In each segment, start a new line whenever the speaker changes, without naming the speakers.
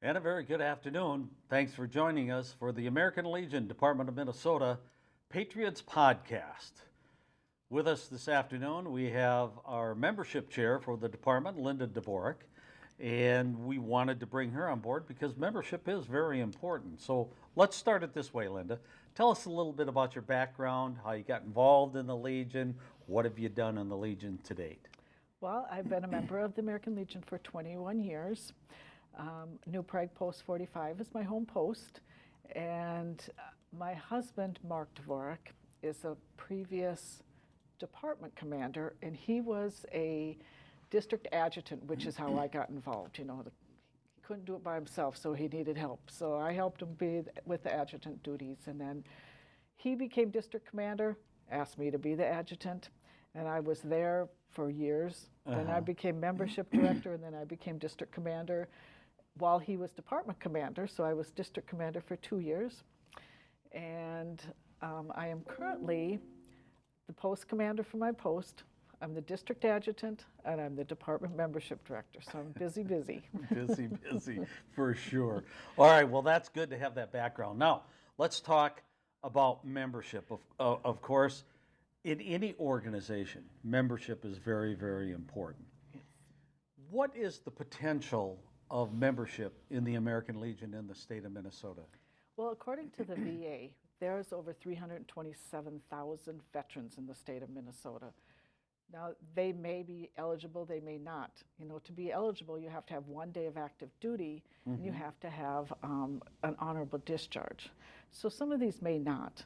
And a very good afternoon. Thanks for joining us for the American Legion Department of Minnesota Patriots podcast. With us this afternoon, we have our membership chair for the department, Linda Dvorak, and we wanted to bring her on board because membership is very important. So let's start it this way, Linda. Tell us a little bit about your background, how you got involved in the Legion, what have you done in the Legion to date?
Well, I've been a member of the American Legion for 21 years. New Prague Post 45 is my home post, and my husband, Mark Dvorak, is a previous department commander, and he was a district adjutant, which is how I got involved. You know, he couldn't do it by himself, so he needed help. So I helped him be with the adjutant duties, and then he became district commander, asked me to be the adjutant, and I was there for years. Then I became membership director, and then I became district commander while he was department commander. So I was district commander for 2 years. And I am currently the post commander for my post. I'm the district adjutant, and I'm the department membership director. So I'm busy.
Busy, for sure. All right, well, that's good to have that background. Now, let's talk about membership. Of course, in any organization, membership is very, very important. What is the potential of membership in the American Legion in the state of Minnesota?
Well, according to the VA, there's over 327,000 veterans in the state of Minnesota. Now, they may be eligible, they may not. You know, to be eligible, you have to have 1 day of active duty, and you have to have an honorable discharge. So some of these may not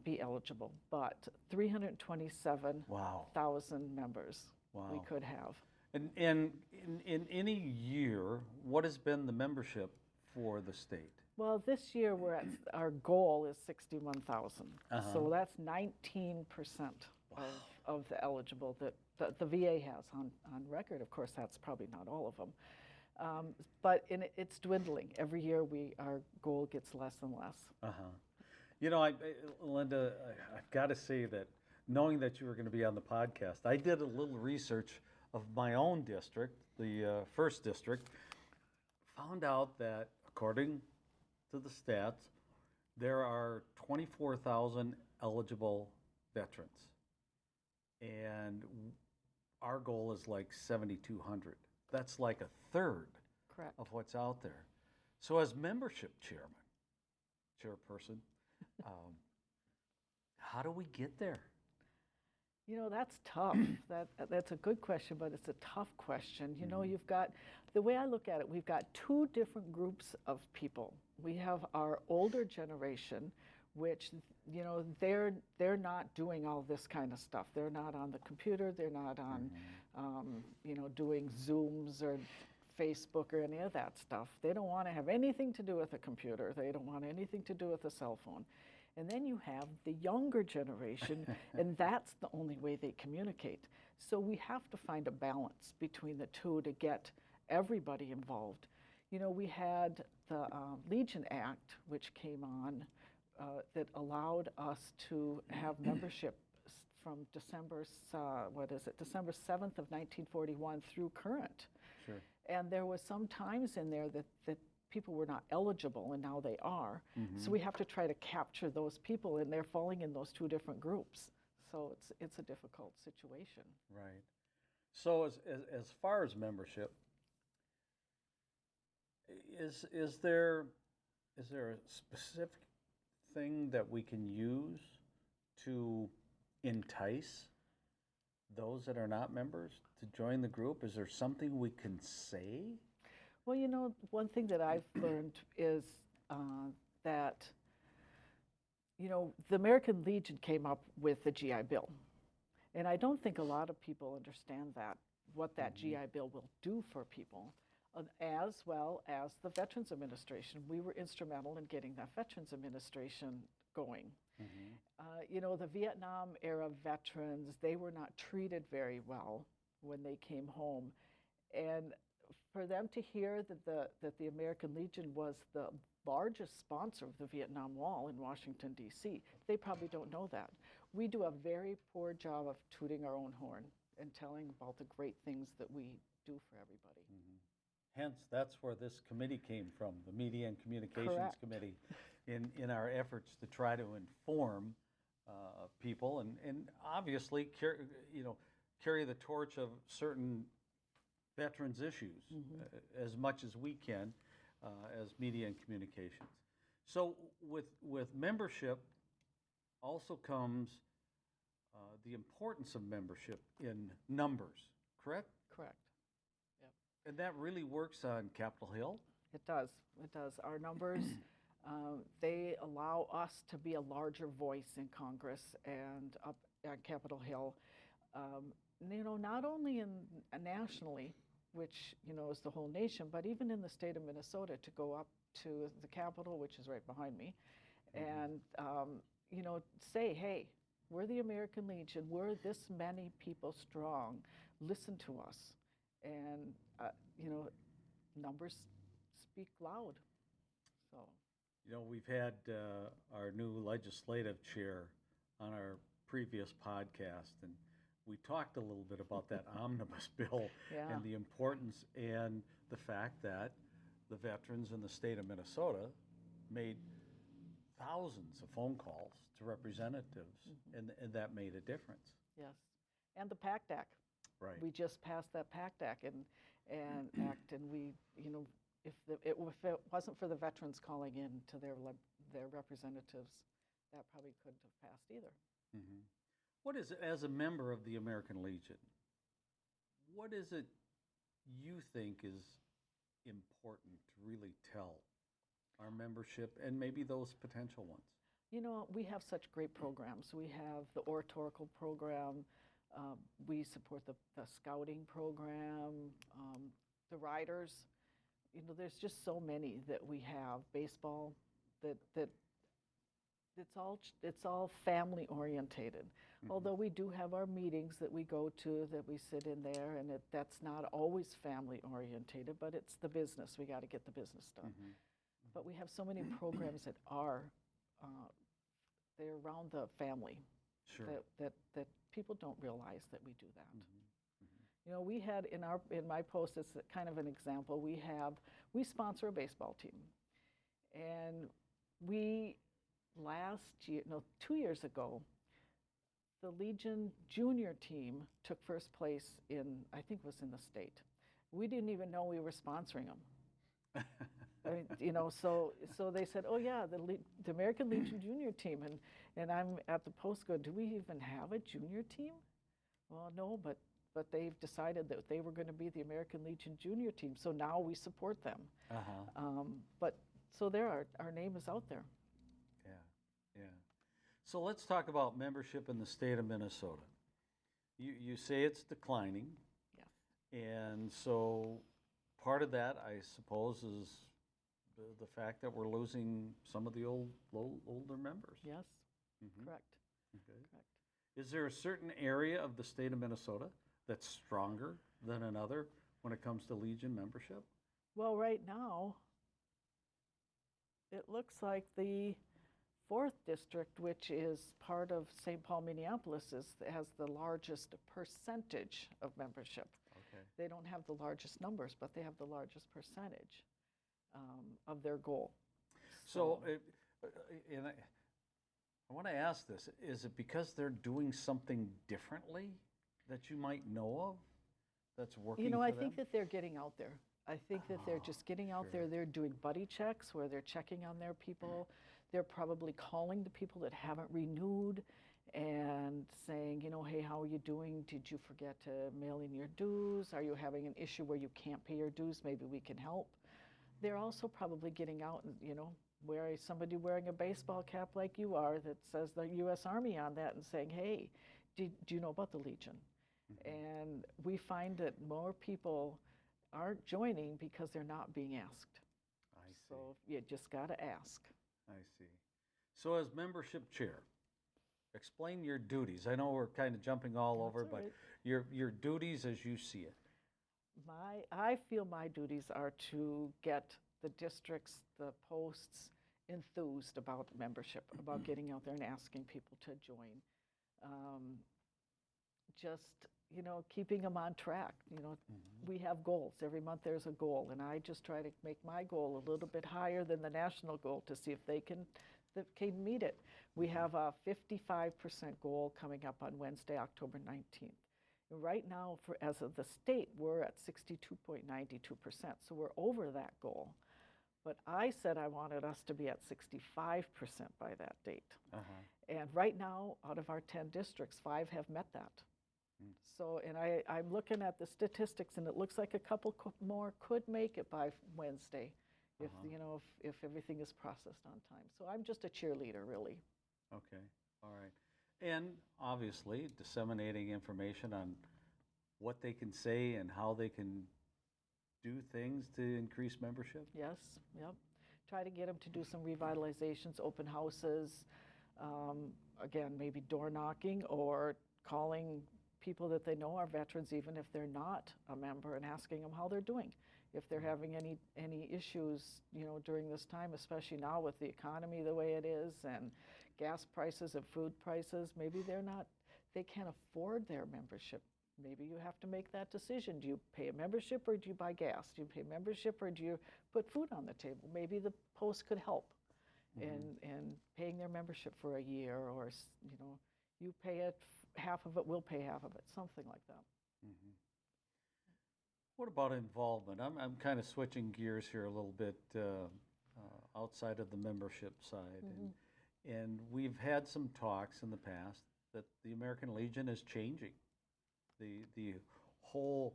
be eligible, but 327,000 members we could have.
And in any year, what has been the membership for the state?
Well, this year our goal is 61,000. So that's 19% of the eligible that the VA has on record. Of course, that's probably not all of them. But it's dwindling. Every year our goal gets less and less.
You know, Linda, I've got to say that knowing that you were going to be on the podcast, I did a little research of my own district, the 1st District, found out that according to the stats, there are 24,000 eligible veterans. And our goal is like 7,200. That's like a third
Correct.
Of what's out there. So as membership chairperson, how do we get there?
You know, that's tough. That's a good question, but it's a tough question. You know, you've got, the way I look at it, we've got 2 different groups of people. We have our older generation, which, you know, they're not doing all this kind of stuff. They're not on the computer. They're not on, you know, doing Zooms or Facebook or any of that stuff. They don't want to have anything to do with a computer. They don't want anything to do with a cell phone. And then you have the younger generation, and that's the only way they communicate. So we have to find a balance between the 2 to get everybody involved. You know, we had the Legion Act, which came on, that allowed us to have membership from December 7th of 1941 through current.
Sure.
And there was some times in there that people were not eligible, and now they are. So we have to try to capture those people, and they're falling in those 2 different groups. So it's a difficult situation.
Right. So as far as membership, is there a specific thing that we can use to entice those that are not members to join the group? Is there something we can say?
Well, you know, one thing that I've learned is that, you know, the American Legion came up with the GI Bill. And I don't think a lot of people understand what that GI Bill will do for people, as well as the Veterans Administration. We were instrumental in getting that Veterans Administration going. You know, the Vietnam era veterans, they were not treated very well when they came home. And for them to hear that the American Legion was the largest sponsor of the Vietnam Wall in Washington, D.C., they probably don't know that. We do a very poor job of tooting our own horn and telling about the great things that we do for everybody.
Hence, that's where this committee came from, the Media and Communications
Correct.
Committee, in our efforts to try to inform people and obviously carry the torch of certain veterans issues as much as we can as Media and Communications. So with membership also comes the importance of membership in numbers, correct?
Correct. Yep.
And that really works on Capitol Hill?
It does. It does. Our numbers, they allow us to be a larger voice in Congress and up at Capitol Hill. Not only nationally, which is the whole nation, but even in the state of Minnesota, to go up to the Capitol, which is right behind me, and say, hey, we're the American Legion. We're this many people strong. Listen to us, and numbers speak loud. So.
We've had our new legislative chair on our previous podcast, and we talked a little bit about that omnibus bill
Yeah.
and the importance and the fact that the veterans in the state of Minnesota made thousands of phone calls to representatives, and that made a difference.
Yes, and the PACT Act.
Right.
We just passed that PACT Act, and we, if it wasn't for the veterans calling in to their representatives, that probably couldn't have passed either.
Mm-hmm. What is it, as a member of the American Legion, what is it you think is important to really tell our membership and maybe those potential ones?
We have such great programs. We have the oratorical program. We support the scouting program, the riders. There's just so many that we have. Baseball, that it's all family orientated. Mm-hmm. Although we do have our meetings that we go to, that we sit in there, and that's not always family orientated, but it's the business. We got to get the business done. Mm-hmm. But we have so many programs that are they're around the family.
Sure.
That people don't realize that we do that. Mm-hmm. Mm-hmm. We had in my post, it's kind of an example. We sponsor a baseball team, and last year, 2 years ago, the Legion junior team took first place I think it was in the state. We didn't even know we were sponsoring them. I mean, so they said, oh yeah, the American Legion junior team, and I'm at the post going, do we even have a junior team? Well, no, but they've decided that they were going to be the American Legion junior team, so now we support them. But so our name is out there.
Yeah. So let's talk about membership in the state of Minnesota. You say it's declining.
Yeah.
And so part of that, I suppose, is the fact that we're losing some of the older members.
Yes.
Mm-hmm.
Correct.
Okay.
Correct.
Is there a certain area of the state of Minnesota that's stronger than another when it comes to Legion membership?
Well, right now, it looks like the 4th district, which is part of St. Paul, Minneapolis, has the largest percentage of membership.
Okay.
They don't have the largest numbers, but they have the largest percentage of their goal.
So and I want to ask this, is it because they're doing something differently that you might know of that's working for
I
them?
think that they're getting out there. I think that they're just getting out there. They're doing buddy checks where they're checking on their people. They're probably calling the people that haven't renewed and saying, hey, how are you doing? Did you forget to mail in your dues? Are you having an issue where you can't pay your dues? Maybe we can help. They're also probably getting out and, somebody wearing a baseball cap like you are that says the U.S. Army on that and saying, hey, do you know about the Legion? Mm-hmm. And we find that more people aren't joining because they're not being asked.
I see.
So you just got to ask.
I see. So as membership chair, explain your duties. I know we're kind of jumping all over, but your duties as you see it.
I feel my duties are to get the districts, the posts, enthused about membership, about getting out there and asking people to join. Just, keeping them on track. We have goals. Every month there's a goal, and I just try to make my goal a little bit higher than the national goal to see if they can meet it. We have a 55% goal coming up on Wednesday, October 19th. Right now, as of the state, we're at 62.92%, so we're over that goal. But I said I wanted us to be at 65% by that date. And right now, out of our 10 districts, 5 have met that. So, and I'm looking at the statistics, and it looks like a couple more could make it by Wednesday, if if everything is processed on time. So I'm just a cheerleader, really.
Okay, all right. And obviously, disseminating information on what they can say and how they can do things to increase membership?
Yes, yep. Try to get them to do some revitalizations, open houses, again, maybe door knocking or calling people that they know are veterans, even if they're not a member, and asking them how they're doing. If they're having any issues, during this time, especially now with the economy the way it is and gas prices and food prices, maybe they can't afford their membership. Maybe you have to make that decision. Do you pay a membership or do you buy gas? Do you pay membership or do you put food on the table? Maybe the post could help in paying their membership for a year, or you pay it, half of it, we'll pay half of it, something like that.
What about involvement? I'm kind of switching gears here a little bit outside of the membership side. And we've had some talks in the past that the American Legion is changing. The whole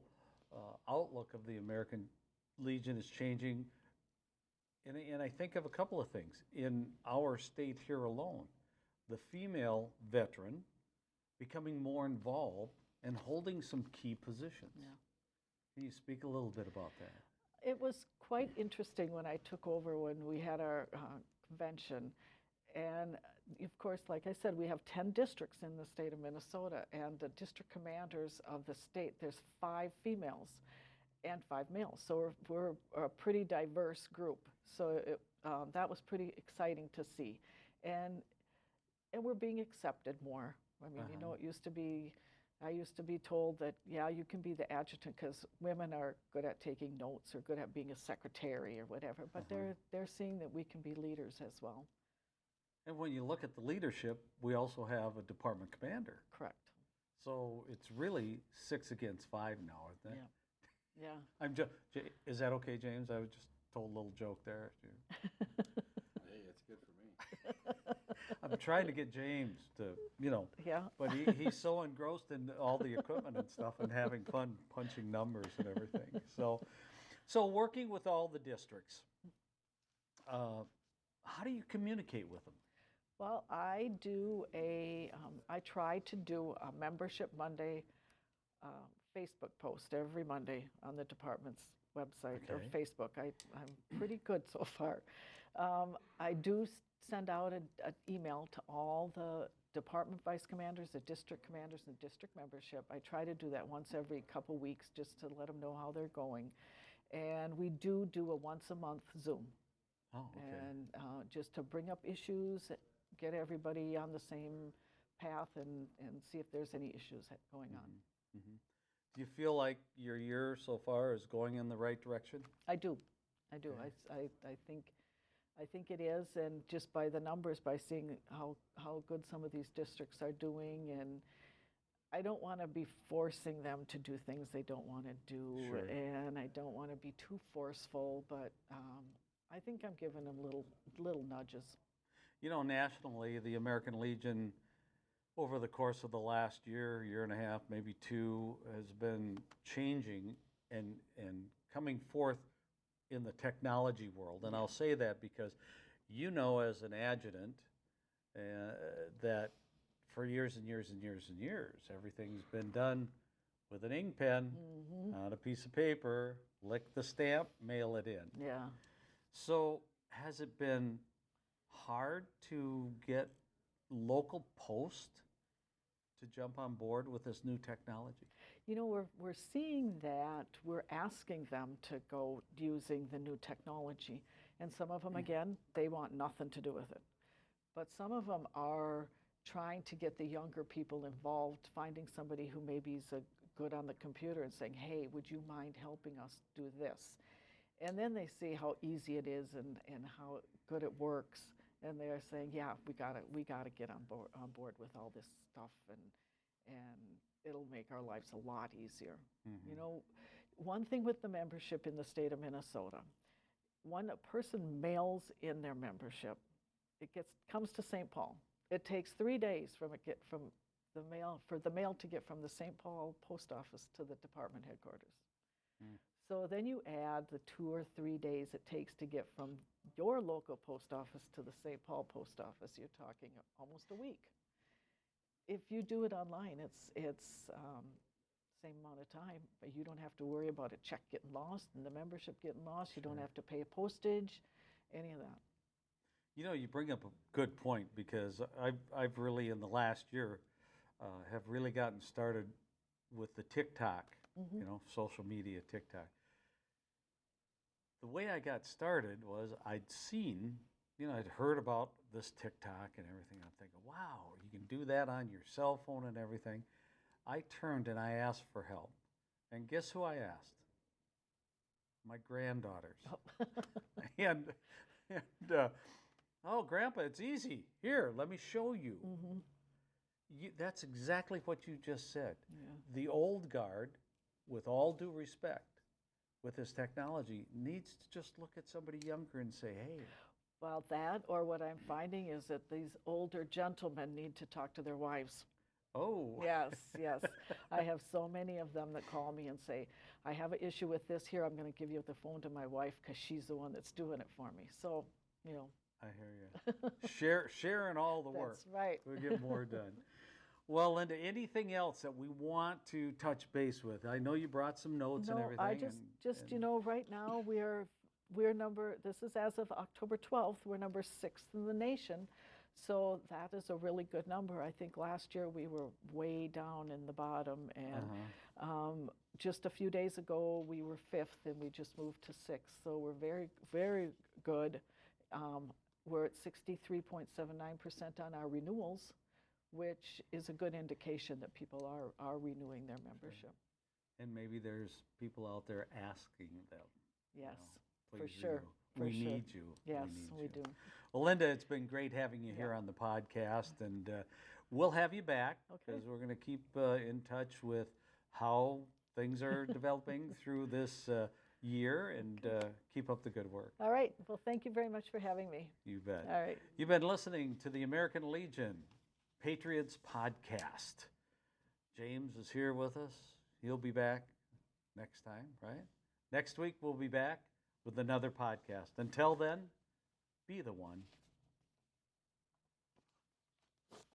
outlook of the American Legion is changing. And I think of a couple of things. In our state here alone, the female veteran becoming more involved and holding some key positions.
Yeah.
Can you speak a little bit about that?
It was quite interesting when I took over, when we had our convention. And of course, like I said, we have 10 districts in the state of Minnesota, and the district commanders of the state, there's 5 females and 5 males. So we're a pretty diverse group. So that was pretty exciting to see. And we're being accepted more. I mean, it used to be, I used to be told that, yeah, you can be the adjutant because women are good at taking notes or good at being a secretary or whatever, but they're seeing that we can be leaders as well.
And when you look at the leadership, we also have a department commander.
Correct.
So it's really 6 against 5 now, isn't it?
Yeah.
Is that okay, James? I was just told a little joke there.
Hey, it's good for me.
I'm trying to get James to,
Yeah.
but he's so engrossed in all the equipment and stuff and having fun punching numbers and everything. So working with all the districts, how do you communicate with them?
Well, I try to do a Membership Monday Facebook post every Monday on the department's website or Facebook. I'm pretty good so far. I do send out an email to all the department vice commanders, the district commanders, and district membership. I try to do that once every couple weeks just to let them know how they're going. And we do a once a month Zoom.
Oh, okay.
And just to bring up issues, get everybody on the same path, and see if there's any issues going on.
Do you feel like your year so far is going in the right direction?
I do.
Okay.
I think it is, and just by the numbers, by seeing how good some of these districts are doing, and I don't want to be forcing them to do things they don't want to do,
Sure.
and I don't want to be too forceful, but I think I'm giving them little nudges.
Nationally, the American Legion, over the course of the last year and a half, maybe 2, has been changing and coming forth in the technology world. And I'll say that because as an adjutant, that for years and years and years and years, everything's been done with an ink pen on a piece of paper, lick the stamp, mail it in.
Yeah.
So has it been hard to get local post to jump on board with this new technology?
We're seeing that. We're asking them to go using the new technology. And some of them, again, they want nothing to do with it. But some of them are trying to get the younger people involved, finding somebody who maybe is a good on the computer and saying, hey, would you mind helping us do this? And then they see how easy it is and how good it works. And they're saying, yeah, we gotta get on board with all this stuff, and it'll make our lives a lot easier.
Mhm.
You know, one thing with the membership in the state of Minnesota, when a person mails in their membership, comes to St. Paul. It takes 3 days for the mail to get from the St. Paul post office to the department headquarters.
Mm.
So then you add the 2 or 3 days it takes to get from your local post office to the St. Paul post office. You're talking almost a week. If you do it online, it's same amount of time, but you don't have to worry about a check getting lost and the membership getting lost. You don't
Sure.
have to pay a postage, any of that.
You know, you bring up a good point, because I've really, in the last year, have really gotten started with the TikTok,
Mhm.
you know, social media TikTok. The way I got started was I'd seen, you know, I'd heard about this TikTok and everything. I'm thinking, wow, you can do that on your cell phone and everything. I turned and I asked for help. And guess who I asked? My granddaughters. and oh, Grandpa, it's easy. Here, let me show you.
Mhm.
That's exactly what you just said.
Yeah.
The old guard, with all due respect, with this technology, needs to just look at somebody younger and say, hey.
Well, that, or what I'm finding is that these older gentlemen need to talk to their wives.
Oh.
Yes, yes. I have so many of them that call me and say, I have an issue with this here. I'm going to give you the phone to my wife because she's the one that's doing it for me. So, you know.
I hear you. Sharing all the work.
That's right.
We'll get more done. Well, Linda, anything else that we want to touch base with? I know you brought some notes and
No,
everything.
I just you know, right now we're this is as of October 12th, we're number 6th in the nation. So that is a really good number. I think last year we were way down in the bottom, and just a few days ago we were 5th, and we just moved to 6th. So we're very, very good. We're at 63.79% on our renewals, which is a good indication that people are renewing their membership.
And maybe there's people out there asking them.
Yes,
you know,
for
please
sure.
renew.
For
We
sure.
need you.
Yes,
need
we
you.
do.
Well, Linda, it's been great having you here
Yeah.
on the podcast, and we'll have you back,
Okay.
because we're going to keep in touch with how things are developing through this year, and keep up the good work.
All right. Well, thank you very much for having me.
You bet.
All right.
You've been listening to the American Legion Patriots podcast. James is here with us. He'll be back next time, right? Next week we'll be back with another podcast. Until then, be the one.